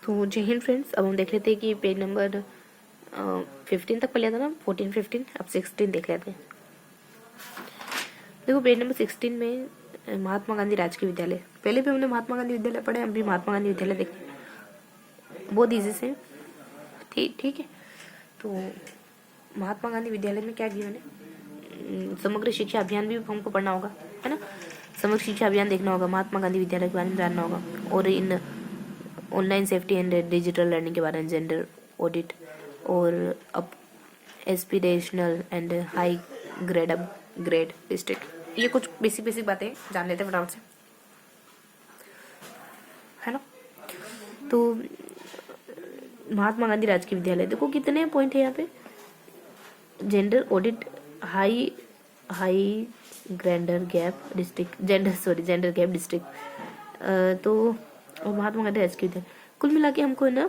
तो जय हिंद फ्रेंड्स। अब हम देख लेते हैं कि पेज नंबर 15 तक पढ़ लिया था ना, 14 15, अब 16 देख लेते हैं। देखो पेज नंबर 16 में महात्मा गांधी राजकीय विद्यालय, पहले भी हमने महात्मा गांधी विद्यालय पढ़े, हम भी महात्मा गांधी विद्यालय देखें, बहुत ईजी से। ठीक है। तो महात्मा गांधी विद्यालय में क्या किया उन्होंने, समग्र शिक्षा अभियान भी हमको पढ़ना होगा, है ना। समग्र शिक्षा अभियान देखना होगा, महात्मा गांधी विद्यालय के बारे में जानना होगा, और इन online safety and digital learning के बारे में, जेंडर ऑडिट और up aspirational and high grade upgrade district, ये कुछ बेसिक बातें जान लेते हैं फटाफट से, है ना। तो महात्मा गांधी राजकीय विद्यालय, देखो कितने पॉइंट है यहाँ पे। Gender audit, high grinder gap district, gender gap district, तो और महात्मा गांधी राजकीय विद्यालय, कुल मिला के हमको है ना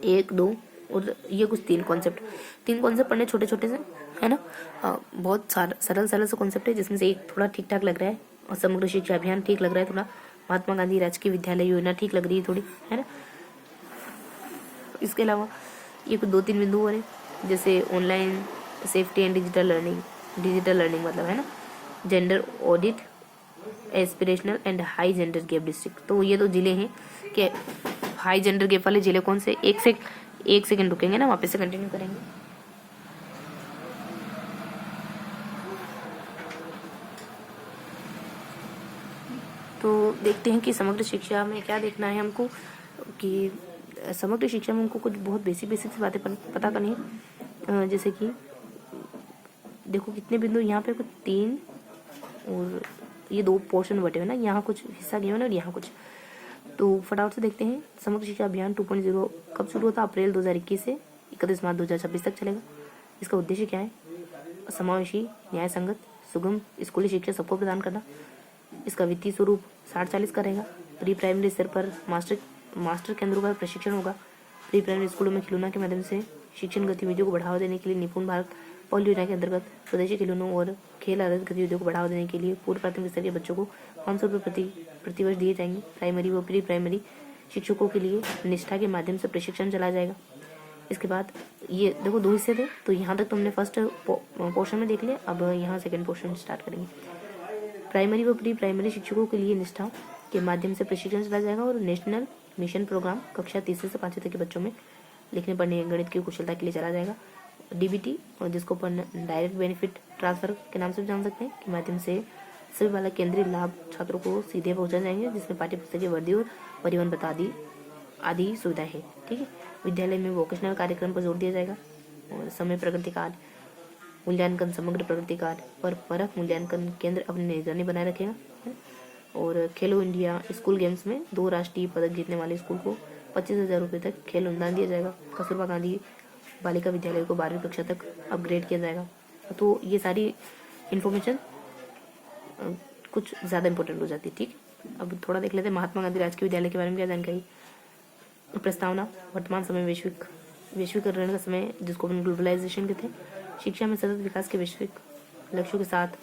1 2 और ये कुछ 3 कॉन्सेप्ट पढ़ने छोटे छोटे से, है ना। बहुत सरल से कॉन्सेप्ट है, जिसमें से एक थोड़ा ठीक ठाक लग रहा है, और समग्र शिक्षा अभियान ठीक लग रहा है थोड़ा, महात्मा गांधी राजकीय विद्यालय योजना ठीक लग रही है थोड़ी, है ना। इसके अलावा ये कुछ 2-3 बिंदु और है, जैसे online safety and digital learning मतलब, है ना, gender audit, aspirational and high gender gap district. तो ये तो जिले हैं कि हाई जेंडर गैप वाले जिले कौन से, एक सेकंड रुकेंगे ना, वापस से कंटिन्यू करेंगे। तो देखते हैं कि समग्र शिक्षा में क्या देखना है हमको, कि समग्र शिक्षा में हमको कुछ बहुत बेसिक सी बातें पता करनी है। जैसे कि देखो कितने बिंदु यहाँ पे, कुछ 3 और ये 2 पोर्शन बटे हुए ना, यहाँ कुछ हिस्सा गया है ना और यहाँ कुछ। तो फटाफट से देखते हैं। समग्र शिक्षा अभियान 2.0 कब शुरू होता, अप्रैल 2021 से 31 मार्च 2026 तक चलेगा। इसका उद्देश्य क्या है, समावेशी, न्याय संगत, सुगम स्कूली शिक्षा सबको प्रदान करना। इसका वित्तीय स्वरूप 60-40 का रहेगा। प्री प्राइमरी स्तर पर मास्टर केंद्रों का प्रशिक्षण होगा। प्री प्राइमरी स्कूलों में खिलौना के माध्यम से शिक्षण गतिविधियों को बढ़ावा देने के लिए निपुण भारत पहल योजना के अंतर्गत स्वदेशी खिलौनों और खेल आधारित गतिविधियों को बढ़ावा देने के लिए पूर्व प्राथमिक स्तर के बच्चों को 500 रुपये प्रतिवर्ष दिए जाएंगे। प्राइमरी व प्री प्राइमरी शिक्षकों के लिए निष्ठा के माध्यम से प्रशिक्षण चलाया जाएगा। इसके बाद ये देखो 2 हिस्से थे, तो यहाँ तक तुमने फर्स्ट पोर्शन में देख लिया। अब यहाँ सेकंड पोर्शन स्टार्ट करेंगे। प्राइमरी व प्री प्राइमरी शिक्षकों के लिए निष्ठा के माध्यम से प्रशिक्षण चलाया जाएगा, और नेशनल मिशन प्रोग्राम कक्षा 3 से 5 तक के बच्चों में लिखने पढ़ने गणित की कुशलता के लिए चला जाएगा। डीबीटी, और जिसको अपन डायरेक्ट बेनिफिट ट्रांसफर के नाम से भी जान सकते हैं, के माध्यम से सभी वाला केंद्रीय लाभ छात्रों को सीधे पहुंचा जाएंगे, जिसमें पाठ्य पुस्तकें, वर्दी और परिवहन भत्ता आदि सुविधाएं है। ठीक है। विद्यालय में वोकेशनल कार्यक्रम पर जोर दिया जाएगा, और समय प्रगति कार्य, मूल्यांकन, समग्र प्रगति कार्य पर परख मूल्यांकन केंद्र अपनी निगरानी बनाए रखेगा। और खेलो इंडिया स्कूल गेम्स में 2 राष्ट्रीय पदक जीतने वाले स्कूल को 25,000 रुपये तक खेल अनुदान दिया जाएगा। कस्तूरबा गांधी बालिका विद्यालय को 12वीं कक्षा तक अपग्रेड किया जाएगा। तो ये सारी इन्फॉर्मेशन कुछ ज़्यादा इंपॉर्टेंट हो जाती है। ठीक, अब थोड़ा देख लेते हैं महात्मा गांधी राजकीय विद्यालय के बारे में क्या जानकारी। प्रस्तावना, वर्तमान समय वैश्वीकरण का समय, जिसको अपन ग्लोबलाइजेशन कहते हैं। शिक्षा में सतत विकास के वैश्विक लक्ष्यों के साथ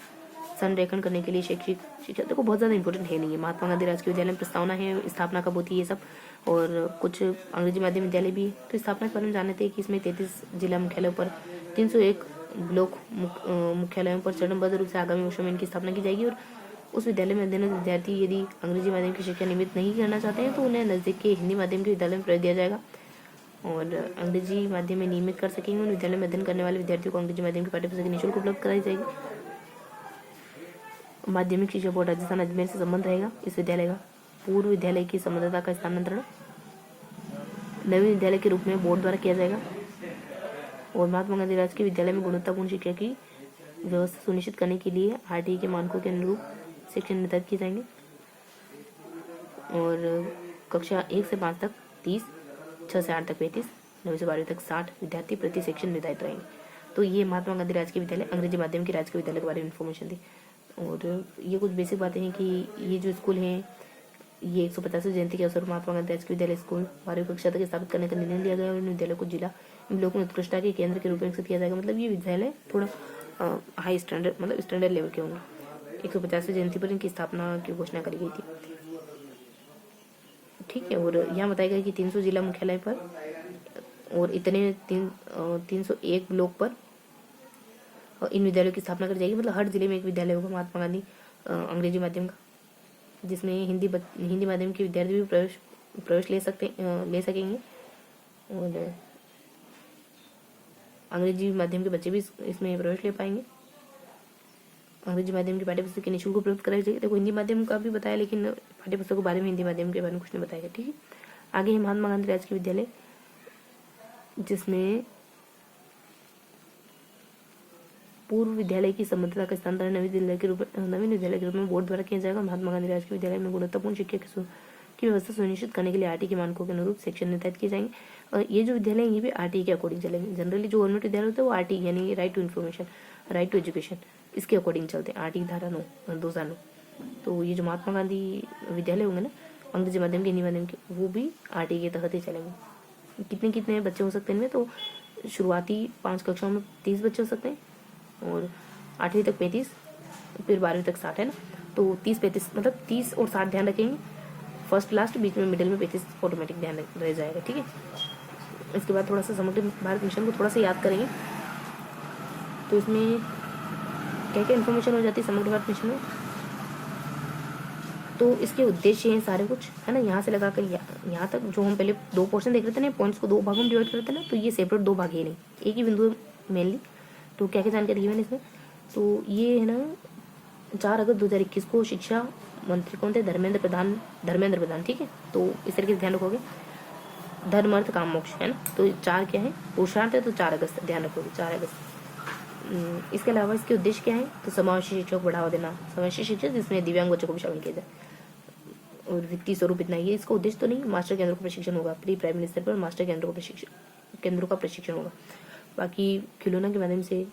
संरेखण करने के लिए शैक्षिक शिक्षा, देखो बहुत ज़्यादा इंपॉर्टेंट है नहीं है। महात्मा गांधी राजकीय विद्यालय में प्रस्तावना है, स्थापना कब होती है, ये सब, और कुछ अंग्रेजी माध्यम विद्यालय भी। तो स्थापना के बारे में जानते हैं कि इसमें 33 जिला मुख्यालयों पर 301 ब्लॉक मुख्यालयों पर चरणबद्ध रूप से आगामी वर्षों में इनकी स्थापना की जाएगी। और उस विद्यालय में अध्ययनरत विद्यार्थी यदि अंग्रेजी माध्यम की शिक्षा नियमित नहीं करना चाहते हैं, तो उन्हें नज़दीक के हिंदी माध्यम के विद्यालय में प्रवेश दिया जाएगा, और अंग्रेजी माध्यम में नियमित कर सकेंगे। उन विद्यालय में अध्ययन करने वाले विद्यार्थियों को अंग्रेजी माध्यम की पाठ्यपुस्तकें निःशुल्क उपलब्ध कराई जाएगी। माध्यमिक शिक्षा बोर्ड राजस्थान अजमेर से संबंध रहेगा इस विद्यालय का। पूर्व विद्यालय की संबद्धता का स्थानांतरण नवीन विद्यालय के रूप में बोर्ड द्वारा किया जाएगा। और महात्मा गांधी राजकीय विद्यालय में गुणवत्तापूर्ण शिक्षा की व्यवस्था सुनिश्चित करने के लिए आरटीई के मानकों के अनुरूप शिक्षण निर्धारित किए जाएंगे। और कक्षा 1 से 5 तक 30, 6 से 8 तक 35, 9 से 12 तक 60 विद्यार्थी प्रति सेक्शन निर्धारित रहेंगे। तो ये महात्मा गांधी राजकीय विद्यालय अंग्रेजी माध्यम के राजकीय विद्यालय के बारे में इन्फॉर्मेशन थी। और ये कुछ बेसिक बातें हैं कि ये जो स्कूल हैं, ये 150वीं जयंती के अवसर पर महात्मा गांधी राजकीय विद्यालय स्कूल 12वीं कक्षा तक स्थापित करने का निर्णय लिया गया, और इन विद्यालय को जिला ब्लॉक में उत्कृष्टता के केंद्र के रूप में विकसित किया जाएगा। मतलब ये विद्यालय थोड़ा हाई स्टैंडर्ड, मतलब स्टैंडर्ड लेवल के होंगे। 150वीं जयंती पर इनकी स्थापना की घोषणा करी गई थी। ठीक है। और यहाँ बताया गया कि 300 जिला मुख्यालय पर और इतने 301 ब्लॉक पर इन विद्यालयों की स्थापना कर जाएगी। मतलब हर जिले में एक विद्यालय होगा महात्मा गांधी अंग्रेजी माध्यम का, जिसमें हिंदी माध्यम के विद्यार्थी भी प्रवेश ले सकेंगे और अंग्रेजी माध्यम के बच्चे भी इसमें प्रवेश ले पाएंगे। अंग्रेजी माध्यम की पाठ्यपुस्तक की निःशुल्क उपलब्ध कराई जाएगी। देखो हिंदी माध्यम का भी बताया, लेकिन पाठ्यपुस्तक के बारे में हिंदी माध्यम के बारे में कुछ नहीं बताया। ठीक है। आगे है महात्मा गांधी राजकीय विद्यालय, जिसमें पूर्व विद्यालय की संबद्धता का स्थानांतरण नवीन विद्यालय के रूप में बोर्ड द्वारा किया जाएगा। महात्मा गांधी राजकीय विद्यालय में गुणवत्तापूर्ण शिक्षा की व्यवस्था सुनिश्चित करने के लिए आरटी के मानकों के अनुरूप सेक्शन निर्धारित किए जाएंगे। और ये जो विद्यालय है ये भी आरटी के अकॉर्डिंग चलेंगे। जनरली जो गवर्नमेंट विद्यालय होता है वो आरटी यानी right to information, right to education, इसके अकॉर्डिंग चलते हैं। आरटी धारा 9 तो ये जो महात्मा गांधी विद्यालय होंगे ना अंग्रेजी माध्यम के, हिंदी माध्यम के, वो भी आरटी के तहत ही चलेंगे। कितने कितने बच्चे हो सकते हैं इनमें, तो शुरुआती 5 कक्षाओं में 30 बच्चे हो सकते हैं और 8वीं तक 35, फिर 12वीं तक 60 है ना। तो 30-35 मतलब 30 और 60 ध्यान रखेंगे, फर्स्ट लास्ट, बीच में मिडिल में 35 ऑटोमेटिक ध्यान रह जाएगा। ठीक है। इसके बाद थोड़ा सा समग्र भारत मिशन को थोड़ा सा याद करेंगे। तो इसमें क्या क्या इन्फॉर्मेशन हो जाती है समग्र भारत मिशन में, तो इसके उद्देश्य हैं सारे कुछ, है ना। यहाँ से लगा कर यहाँ तक जो हम पहले 2 पोर्शन देख रहे थे ना, पॉइंट्स को 2 भागों में डिवाइड कर रहे थे ना, तो ये सेपरेट 2 भाग ही नहीं, एक ही बिंदु मेनली। तो क्या क्या जानकारी है मैंने इसमें, तो ये है ना 4 अगस्त 2021 को शिक्षा मंत्री कौन थे, धर्मेंद्र प्रधान। ठीक है। तो इस तरीके से ध्यान रखोगे, धर्म अर्थ काम मोक्ष, है ना। तो 4 क्या है, पुरुषार्थ है, तो 4 अगस्त ध्यान रखोगे, 4 अगस्त। इसके अलावा इसके उद्देश्य क्या है, तो समावेशी शिक्षा को बढ़ावा देना, समावेशी शिक्षा जिसमें दिव्यांग बच्चों को भी शामिल किया जाए। और वित्तीय स्वरूप इतना ही है, इसका उद्देश्य तो नहीं। मास्टर केंद्रों का प्रशिक्षण होगा, प्री प्राइमरी स्तर पर मास्टर केंद्रों का प्रशिक्षण होगा। बाकी खिलौना के माध्यम से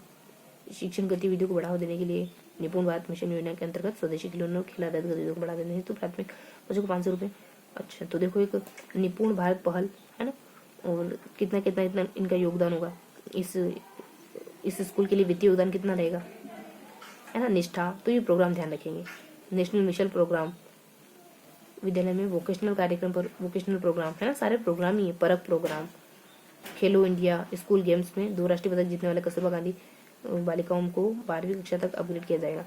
शिक्षण गतिविधियों को बढ़ावा देने के लिए निपुण भारत मिशन योजना के अंतर्गत स्वदेशी खिलौनों खेल आधारित गतिविधियों को बढ़ावा देने हेतु प्राथमिक बच्चों को 500 रुपये। अच्छा, तो देखो एक निपुण भारत पहल है ना, और कितना कितना इतना इनका योगदान होगा। इस स्कूल के लिए वित्तीय योगदान कितना रहेगा, है ना। निष्ठा, तो ये प्रोग्राम ध्यान रखेंगे। नेशनल मिशन प्रोग्राम, विद्यालय में वोकेशनल कार्यक्रम पर वोकेशनल प्रोग्राम, है ना, सारे प्रोग्राम ही है। परख प्रोग्राम, खेलो इंडिया, स्कूल गेम्स में 2 राष्ट्रीय पदक जीतने वाले कस्तूरबा गांधी बालिकाओं को 12वीं कक्षा तक अपग्रेड किया जाएगा,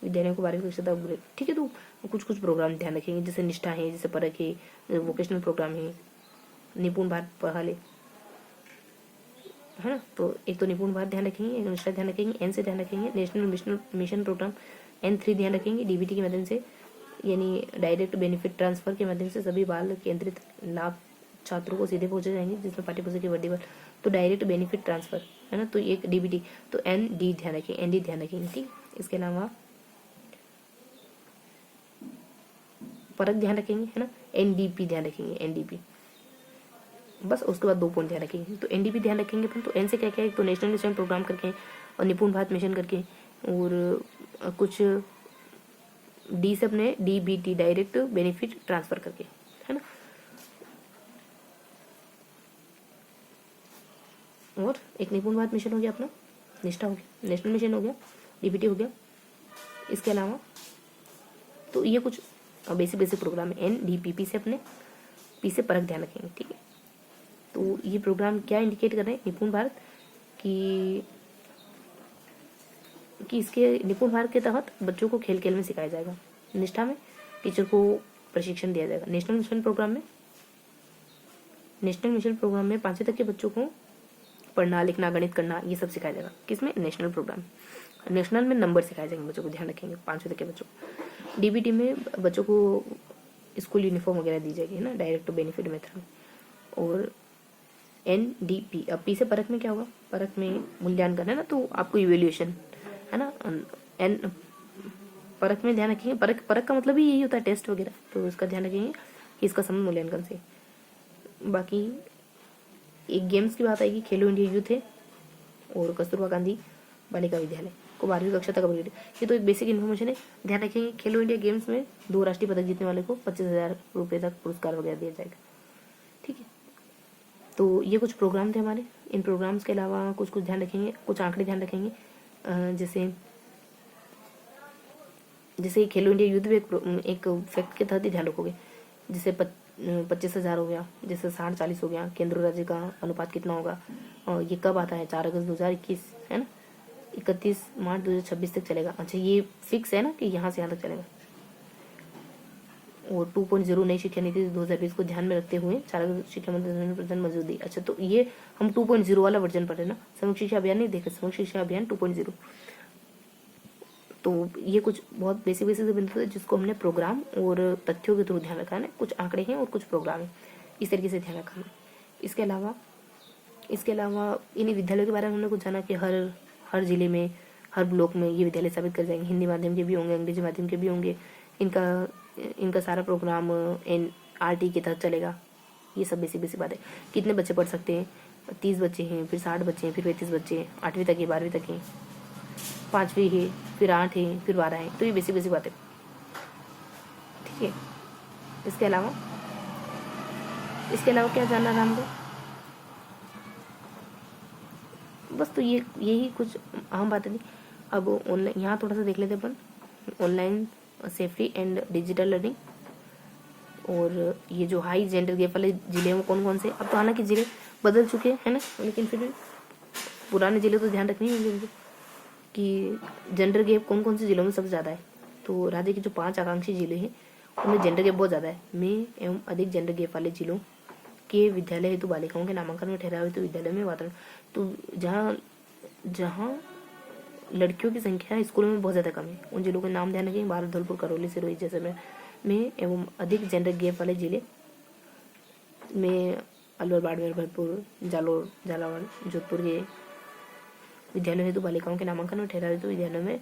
विद्यालयों को 12वीं कक्षा तक अपग्रेड। ठीक है। तो कुछ कुछ प्रोग्राम ध्यान रखेंगे, जैसे निष्ठा है, जैसे परख है, वोकेशनल प्रोग्राम है, निपुण भारत पहल है ना। तो एक तो निपुण भारत ध्यान रखेंगे, एक निष्ठा ध्यान रखेंगे, एन से ध्यान रखेंगे, नेशनल मिशन प्रोग्राम, N3 ध्यान रखेंगे, डीबीटी के माध्यम से यानी डायरेक्ट बेनिफिट ट्रांसफर के माध्यम से सभी बाल केंद्रित लाभ छात्रों को सीधे पहुंचे जाएंगे, जिसमें पाठ्यपुस्तक की वर्दी पर, तो डायरेक्ट बेनिफिट ट्रांसफर, है ना। तो एक डीबीटी, तो ND ध्यान रखेंगे, ND ध्यान रखेंगे। ठीक। इसके अलावा परख ध्यान रखेंगे, है ना, NDP ध्यान रखेंगे, NDP बस। उसके बाद 2 पॉइंट ध्यान रखेंगे, तो NDP ध्यान रखेंगे अपन। तो N से क्या क्या है, तो नेशनल मिशन प्रोग्राम करके और निपुण भारत मिशन करके, और कुछ D से अपने DBT डायरेक्ट बेनिफिट ट्रांसफर करके, है ना। और एक निपुण भारत मिशन हो गया अपना, निष्ठा हो गया, नेशनल मिशन हो गया, DBT हो गया। इसके अलावा तो ये कुछ बेसिक प्रोग्राम है। NDPP से अपने P से परख ध्यान रखेंगे। ठीक है। तो ये प्रोग्राम क्या इंडिकेट कर रहे हैं, निपुण भारत कि इसके निपुण भारत के तहत बच्चों को खेल खेल में सिखाया जाएगा, निष्ठा में टीचर को प्रशिक्षण दिया जाएगा, नेशनल मिशन प्रोग्राम में 5वीं तक के बच्चों को पढ़ना, लिखना, गणित करना, ये सब सिखाया जाएगा। किसमें, नेशनल प्रोग्राम। नेशनल में नंबर सिखाए जाएंगे बच्चों को, ध्यान रखेंगे 5वीं तक के बच्चों को। डीबीटी में बच्चों को स्कूल यूनिफॉर्म वगैरह दी जाएगी, है ना, डायरेक्ट बेनिफिट मेथड में। और NDP, अब P से परख में क्या होगा, परख में मूल्यांकन, है ना, तो आपको इवेल्युएशन, है ना। परख में ध्यान रखेंगे, परख का मतलब ही यही होता है, टेस्ट वगैरह, तो उसका ध्यान रखेंगे कि इसका संबंध मूल्यांकन से। बाकी एक गेम्स की बात आएगी, खेलो इंडिया यूथ है और कस्तूरबा गांधी बालिका विद्यालय को 12वीं कक्षा तक अपग्रेड। ये तो एक बेसिक इन्फॉर्मेशन है, ध्यान रखेंगे। खेलो इंडिया गेम्स में 2 राष्ट्रीय पदक जीतने वाले को 25,000 रुपये तक पुरस्कार वगैरह दिया जाएगा। ठीक है। तो ये कुछ प्रोग्राम थे हमारे। इन प्रोग्राम्स के अलावा कुछ ध्यान रखेंगे, कुछ आंकड़े ध्यान रखेंगे, जैसे खेलो इंडिया यूथ भी एक फैक्ट के तहत ही ध्यान रखोगे। जैसे 25,000 हो गया, जैसे 60-40 हो गया, केंद्र राज्य का अनुपात कितना होगा, और ये कब आता है, 4 अगस्त 2021 है ना, 31 मार्च 2026 तक चलेगा। अच्छा ये फिक्स है ना कि यहाँ से यहाँ तक चलेगा। और 2.0 नई शिक्षा नीति 2020 को ध्यान में रखते हुए 4 अगस्त शिक्षा मंत्री धर्मेंद्र प्रधान मंजूरी दी। अच्छा तो ये हम 2.0 वाला वर्जन पढ़ रहे ना, समग्र शिक्षा अभियान नहीं देखे, समग्र शिक्षा अभियान 2.0। तो ये कुछ बहुत बेसिक बेसिक बिंदु थे जिसको हमने प्रोग्राम और तथ्यों के थ्रू ध्यान रखा है ना, कुछ आंकड़े हैं और कुछ प्रोग्राम है, इस तरीके से ध्यान रखा है। इसके अलावा इन्हीं विद्यालयों के बारे में हमने कुछ जाना कि हर जिले में, हर ब्लॉक में ये विद्यालय स्थापित कर जाएंगे, हिंदी माध्यम के भी होंगे, अंग्रेजी माध्यम के भी होंगे, इनका सारा प्रोग्राम NRT के तहत चलेगा। ये सब बेसिक बेसिक बात है। कितने बच्चे पढ़ सकते हैं, 30 बच्चे हैं, फिर 60 बच्चे हैं, फिर 35 बच्चे हैं, 8वीं तक है, 12वीं तक है, 5वीं है, फिर 8 है, फिर 12 है। तो ये बेसिक बेसिक बातें, ठीक है। इसके अलावा क्या जानना था हमको, बस तो यही कुछ अहम बातें थी। अब ऑनलाइन यहाँ थोड़ा सा देख लेते अपन, online safety and digital learning, और ये जो हाई जेंडर गैप वाले जिले में कौन कौन से। अब तो हालांकि जिले बदल चुके हैं ना, लेकिन फिर भी पुराने जिले तो ध्यान रखने ही होंगे कि जेंडर गैप कौन कौन से जिलों में सबसे ज़्यादा है। तो राज्य के जो 5 आकांक्षी जिले हैं उनमें जेंडर गैप बहुत ज़्यादा है। में एवं अधिक जेंडर गैप वाले जिलों के विद्यालय हेतु बालिकाओं के नामांकन में ठहराए हुए तो विद्यालय में वातावरण, तो जहाँ लड़कियों की संख्या स्कूलों में बहुत ज़्यादा कम है, उन जिलों के नाम ध्यान रखें, भारत, धौलपुर, करौली, सिरोही जैसे में एवं अधिक जेंडर गैप वाले जिले में अलवर, बाड़मेर, भरतपुर, जालोर, झालावाड़, जोधपुर के विद्यालयों हेतु बालिकाओं के नामांकन में ठहराए तो विद्यालयों में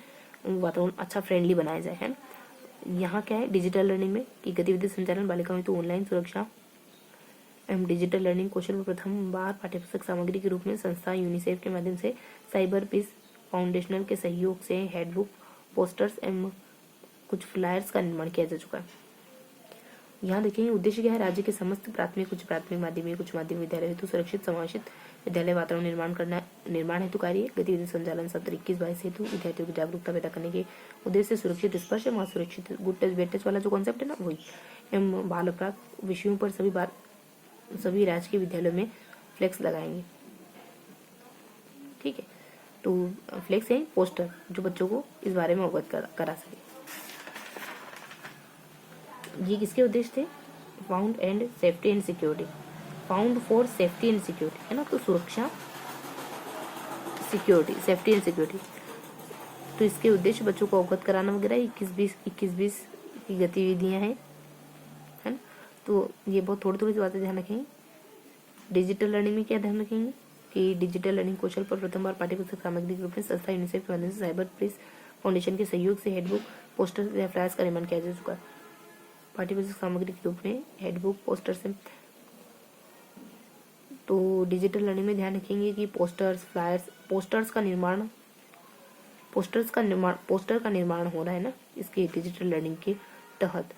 वातावरण अच्छा फ्रेंडली बनाया जाए, है ना। यहाँ क्या है डिजिटल लर्निंग में कि गतिविधि संचालन बालिकाओं हेतु ऑनलाइन सुरक्षा एवं डिजिटल लर्निंग कौशल पर प्रथम बार पाठ्यपुस्तक सामग्री के रूप में संस्था यूनिसेफ के माध्यम से साइबर पीस फाउंडेशनल के सहयोग से हैंडबुक, पोस्टर्स एवं कुछ फ्लायर्स का निर्माण किया जा चुका है। यहाँ देखेंगे उद्देश्य क्या है, राज्य के समस्त प्राथमिक, उच्च प्राथमिक, माध्यमिक, उच्च माध्यमिक विद्यालय हेतु सुरक्षित समावेशित विद्यालय वातावरण निर्माण हेतु कार्य, गतिविधि संचालन सत्र 21-22 हेतु विद्यार्थियों की जागरूकता पैदा करने के उद्देश्य से सुरक्षित स्पर्श एवं सुरक्षित गुड टच बेड टच वाला जो कॉन्सेप्ट है ना वही, एवं बाल अपराध विषयों पर सभी राजकीय विद्यालयों में फ्लेक्स लगाएंगे, ठीक है। तो फ्लेक्स है पोस्टर जो बच्चों को इस बारे में अवगत करा सके। ये किसके उद्देश्य थे, found and safety and security, found for safety and security, है ना। तो सुरक्षा, सिक्योरिटी, सेफ्टी एंड सिक्योरिटी, तो इसके उद्देश्य बच्चों को अवगत कराना वगैरह 21-20 की गतिविधियां हैं, है ना। तो ये बहुत थोड़ी थोड़ी सी बातें ध्यान रखेंगे। डिजिटल लर्निंग में क्या ध्यान रखेंगे कि डिजिटल लर्निंग कौशल पर प्रथम बार पाठ्यपुस्तक सामग्री के रूप में संस्था यूनिसेफ के माध्यम से साइबर पीस फाउंडेशन के सहयोग से हैंडबुक, पोस्टर या फ्लैश का निर्माण किया जा चुका है। पाठ्यपुस्तक सामग्री के रूप में हैंडबुक, पोस्टर से, तो डिजिटल लर्निंग में ध्यान रखेंगे कि पोस्टर्स, फ्लायर्स, पोस्टर का निर्माण हो रहा है ना इसके डिजिटल लर्निंग के तहत।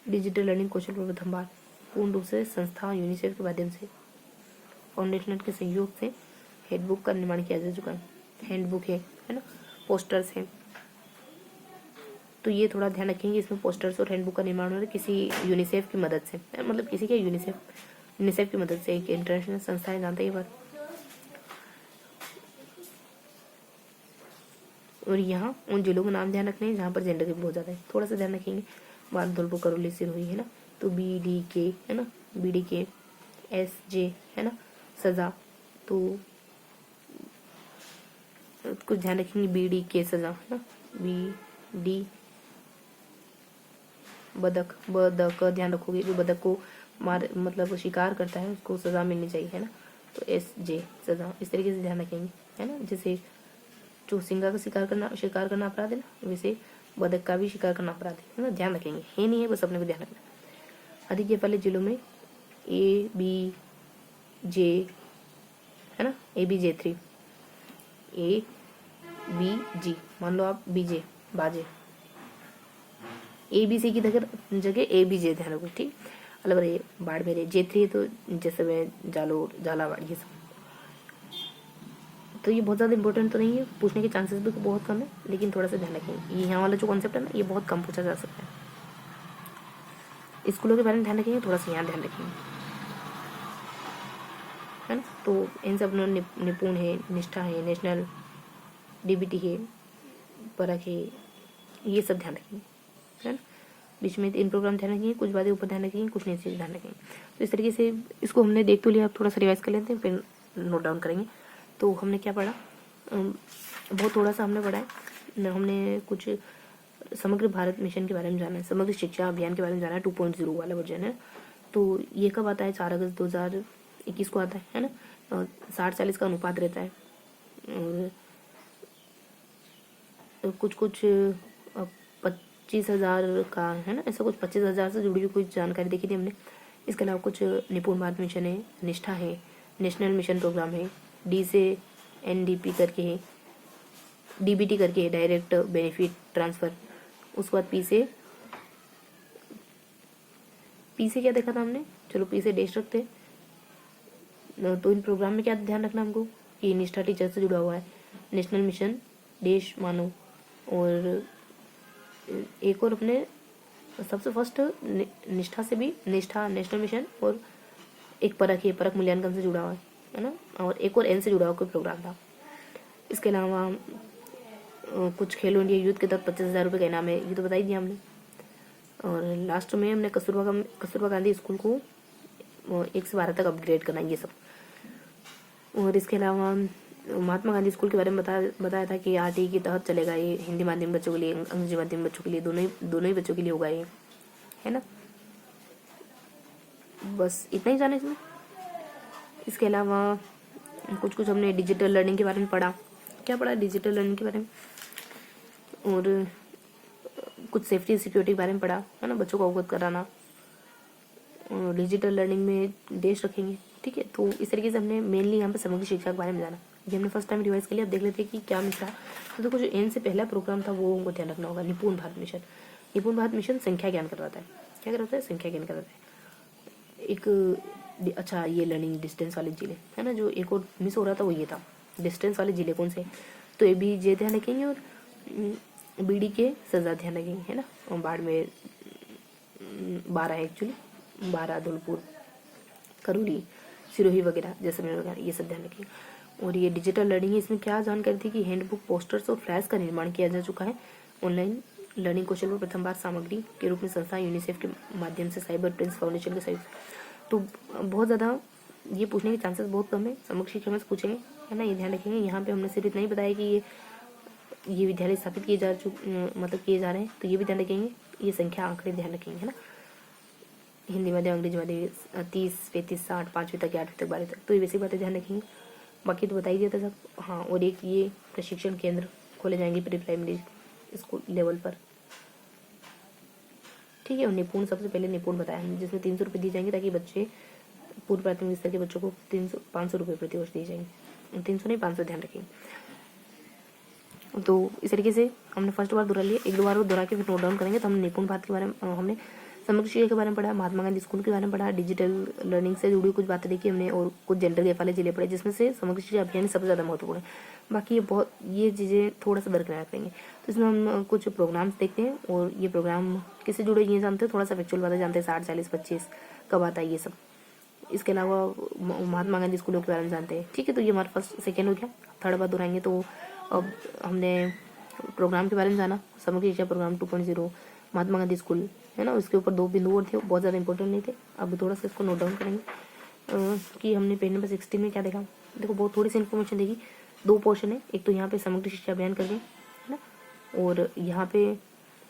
डिजिटल लर्निंग कौशल पर प्रथम बार पूर्ण रूप से संस्था यूनिसेफ के माध्यम से फाउंडेशन के सहयोग से हैंडबुक का निर्माण किया जा चुका है। हैंडबुक है ना, पोस्टर्स हैं, तो ये थोड़ा ध्यान रखेंगे। इसमें पोस्टर्स और हैंडबुक का निर्माण हो रहा है किसी यूनिसेफ की मदद से, मतलब किसी के यूनिसेफ की मदद से, एक इंटरनेशनल संस्था है, जानते हैं ये बात। और यहाँ उन जिलों का नाम ध्यान रखना है जहाँ पर जेंडर गैप बहुत ज़्यादा है, थोड़ा सा ध्यान रखेंगे। भारत, धौलपुर, करौली, सिरोही, है ना। तो BDK है ना, BDK, SJ है ना, सजा, तो कुछ ध्यान रखेंगे। BDK सजा है ना, BD बदक ध्यान रखोगे, जो बदक को मतलब शिकार करता है उसको सजा मिलनी चाहिए, है ना। तो SJ सजा, इस तरीके से ध्यान रखेंगे, है ना। जैसे जो सिंगा का शिकार करना अपराध है ना, वैसे बदक का भी शिकार करना अपराध है ना, ध्यान रखेंगे। है नहीं है, बस अपने को ध्यान रखना। अधिक गैप वाले जिलों में ABJ है ना, ABJ3, ABG, मान लो आप BJ बाजे, ABC की जगह ABJ ध्यान रखो, ठीक। अलवर है, बाड़मेर है, J3 तो जैसे में जालोर, झालावाड़, ये सब। तो ये बहुत ज़्यादा इंपॉर्टेंट तो नहीं है, पूछने के चांसेस भी बहुत कम है, लेकिन थोड़ा सा ध्यान रखेंगे। ये यहाँ वाला जो कॉन्सेप्ट है ना, ये बहुत कम पूछा जा सकता है। स्कूलों के बारे में ध्यान रखेंगे, थोड़ा सा यहाँ ध्यान रखेंगे, है ना। तो इन सब निपुण है, निष्ठा है, नेशनल, डीबीटी है, परख है, ये सब ध्यान रखेंगे, है ना। बीच में 3 प्रोग्राम ध्यान रखेंगे, कुछ बातें ऊपर ध्यान रखेंगे, कुछ नीचे ध्यान रखेंगे। तो इस तरीके से इसको हमने देख तो लिया, अब थोड़ा सा रिवाइज कर लेते हैं, फिर नोट डाउन करेंगे। तो हमने क्या पढ़ा, बहुत थोड़ा सा हमने पढ़ा है। हमने कुछ समग्र भारत मिशन के बारे में जाना है, समग्र शिक्षा अभियान के बारे में जाना है, 2.0 वाला वर्जन है। तो ये कब आता है, 4 अगस्त 2021 को आता है ना। 60-40 का अनुपात रहता है, और कुछ 25,000 का, है ना, ऐसा कुछ 25,000 से जुड़ी हुई कुछ जानकारी देखी थी हमने। इसके अलावा कुछ निपुण भारत मिशन है, निष्ठा है, नेशनल मिशन प्रोग्राम है, डी से एनडीपी करके है, डीबीटी करके है, डायरेक्ट बेनिफिट ट्रांसफर। उसके बाद पी से क्या देखा था हमने, चलो पी से डैश रखते हैं। तो इन प्रोग्राम में क्या ध्यान रखना हमको कि निष्ठा टीचर से जुड़ा हुआ है, नेशनल मिशन देश मानो, और एक और अपने सबसे फर्स्ट निष्ठा से भी, निष्ठा नेशनल मिशन, और एक परख है, परख मूल्यांकन से जुड़ा हुआ है ना, और एक और एन से जुड़ा हुआ कोई प्रोग्राम था। इसके अलावा कुछ खेलो इंडिया यूथ के तहत 25,000 रुपये का इनाम है, ये तो बता ही दिया हमने। और लास्ट में हमने कस्तूरबा गांधी स्कूल को 1 से 12 तक अपग्रेड करना, ये सब। और इसके अलावा महात्मा गांधी स्कूल के बारे में बताया था कि आरटी के तहत चलेगा ये, हिंदी माध्यम बच्चों के लिए, अंग्रेजी माध्यम बच्चों के लिए, दोनों ही बच्चों के लिए होगा ये, है ना। बस इतना ही जाना इसमें। इसके अलावा कुछ हमने डिजिटल लर्निंग के बारे में पढ़ा। क्या पढ़ा डिजिटल लर्निंग के बारे में, और कुछ सेफ्टी सिक्योरिटी के बारे में पढ़ा, है ना, बच्चों को अवगत कराना। और डिजिटल लर्निंग में देश रखेंगे, ठीक है। तो इस तरीके से हमने मेनली यहाँ पे समग्र शिक्षा के बारे में जाना। ये हमने फर्स्ट टाइम रिवाइज कर लिया। अब देख लेते हैं कि क्या मिल रहा है। तो देखो, जो एन से पहला प्रोग्राम था वो हमको ध्यान रखना होगा, निपुण भारत मिशन। निपुण भारत मिशन संख्या ज्ञान करवाता है। क्या करवाता है, संख्या ज्ञान करवाता है। एक अच्छा, ये लर्निंग डिस्टेंस वाले जिले, है ना, जो एक और मिस हो रहा था वो ये था, डिस्टेंस वाले जिले कौन से, तो ए बी जे ध्यान रखेंगे, और बीडी के सजा ध्यान रखेंगे, है ना। और बाड़मेर 12 है एक्चुअली, 12 धौलपुर, करौली, सिरोही वगैरह, जैसलमेर वगैरह, ये सब ध्यान रखेंगे। और ये डिजिटल लर्निंग है, इसमें क्या जानकारी थी कि हैंडबुक, पोस्टर्स और फ्लैश का निर्माण किया जा चुका है। ऑनलाइन लर्निंग कौशल पर प्रथम बार सामग्री के रूप में संस्था यूनिसेफ के माध्यम से साइबर प्रिंस फाउंडेशन के सहयोग। तो बहुत ज़्यादा ये पूछने के चांसेस बहुत कम है, समग्र शिक्षा में से पूछेंगे, है ना, ये ध्यान रखेंगे। यहाँ पे हमने सिर्फ इतना ही बताया कि ये विद्यालय स्थापित किए जा रहे हैं, तो ये भी ध्यान रखेंगे। ये संख्या आंकड़े ध्यान रखेंगे, है ना। हिंदी माध्यम, अंग्रेजी माध्यम 30, 35, 60, 5वीं तक, 8वीं तक, 12वीं तक, तो ये बेसिक बातें ध्यान रखेंगे। बाकी तो बता ही दिया था सब। हाँ, और एक ये प्रशिक्षण केंद्र खोले जाएंगे प्री प्राइमरी स्कूल लेवल पर, ठीक है। और निपुण, सबसे पहले निपुण बताया, जिसमें 300 रुपये दिए जाएंगे, ताकि बच्चे पूर्व प्राथमिक स्तर के बच्चों को 500 रुपये प्रति वर्ष दिए जाएंगे। 300 नहीं, 500 ध्यान रखेंगे। तो इस तरीके से हमने फर्स्ट बार दोहरा लिया, 1-2 बार दोहरा के फिर नोट डाउन करेंगे। तो हमने निपुण भारत के बारे में, हमने समग्र शिक्षा के बारे में पढ़ा, महात्मा गांधी स्कूल के बारे में पढ़ा, डिजिटल लर्निंग से जुड़ी कुछ बातें देखी हमने, और कुछ जेंडर गैप वाले जिले पढ़े, जिसमें से समग्र शिक्षा अभियान सबसे ज़्यादा महत्वपूर्ण है। बाकी ये चीज़ें थोड़ा सा दरकिनार रखेंगे। तो इसमें हम कुछ प्रोग्राम्स देखते हैं, और ये प्रोग्राम किससे जुड़े ये जानते हैं, थोड़ा सा फैक्चुअल बातें जानते हैं, 60, 40, 25 कब आता है ये सब। इसके अलावा महात्मा गांधी स्कूलों के बारे में जानते हैं, ठीक है। तो ये हमारा फर्स्ट सेकेंड हो गया। थर्ड बार दोहराएंगे। तो अब हमने प्रोग्राम के बारे में जाना, समग्र शिक्षा प्रोग्राम 2.0, महात्मा गांधी स्कूल, है ना। उसके ऊपर 2 बिंदु और थे, बहुत ज़्यादा इंपॉर्टेंट नहीं थे। अब थोड़ा सा इसको नोट डाउन करेंगे कि हमने पेज नंबर 16 में क्या देखा। देखो, बहुत थोड़ी सी इन्फॉर्मेशन देखी। 2 पोर्शन है, एक तो यहाँ पे समग्र शिक्षा अभियान करके, है ना, और यहाँ पे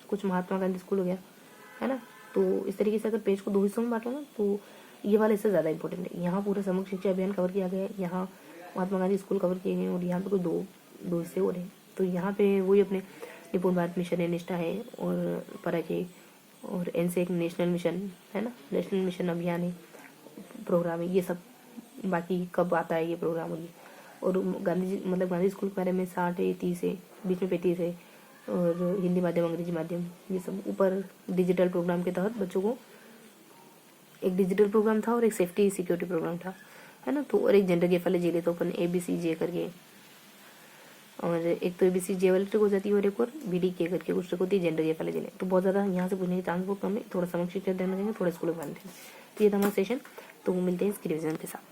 कुछ महात्मा गांधी स्कूल हो गया, है ना। तो इस तरीके से अगर पेज को 2 हिस्सों में बांटो ना, तो ये वाला हिस्सा ज़्यादा इंपॉर्टेंट है। यहाँ पूरा समग्र शिक्षा अभियान कवर किया गया है, यहाँ महात्मा गांधी स्कूल कवर किए गए, और यहाँ पे कोई दो हिस्से हो रहे हैं। तो यहाँ पे वही अपने निपुण भारत मिशन है, निष्ठा है, और परख है, और एन से एक नेशनल मिशन, है ना, नेशनल मिशन अभियान है, प्रोग्राम है, ये सब। बाकी कब आता है ये प्रोग्राम, और गांधी स्कूल के बारे में 60 है, 30 है, बीच में 35 है, और हिंदी माध्यम, अंग्रेजी माध्यम, ये सब। ऊपर डिजिटल प्रोग्राम के तहत बच्चों को एक डिजिटल प्रोग्राम था, और एक सेफ्टी सिक्योरिटी प्रोग्राम था, है ना। तो और एक जेंडर गैप वाले जिले, तो अपन ABCJ करके। और एक तो एबीसी जियोलॉजिक हो जाती है और एक और बीडी के करके कुछ होती है जेंडर या कॉलेज। तो बहुत ज़्यादा यहाँ से पूछने के चांस बहुत कम है। थोड़ा समझ के ध्यान रखेंगे, थोड़ा स्कूल में ध्यान रखेंगे। तो ये था हमारा सेशन। तो मिलते हैं इसकी रिविजन के साथ।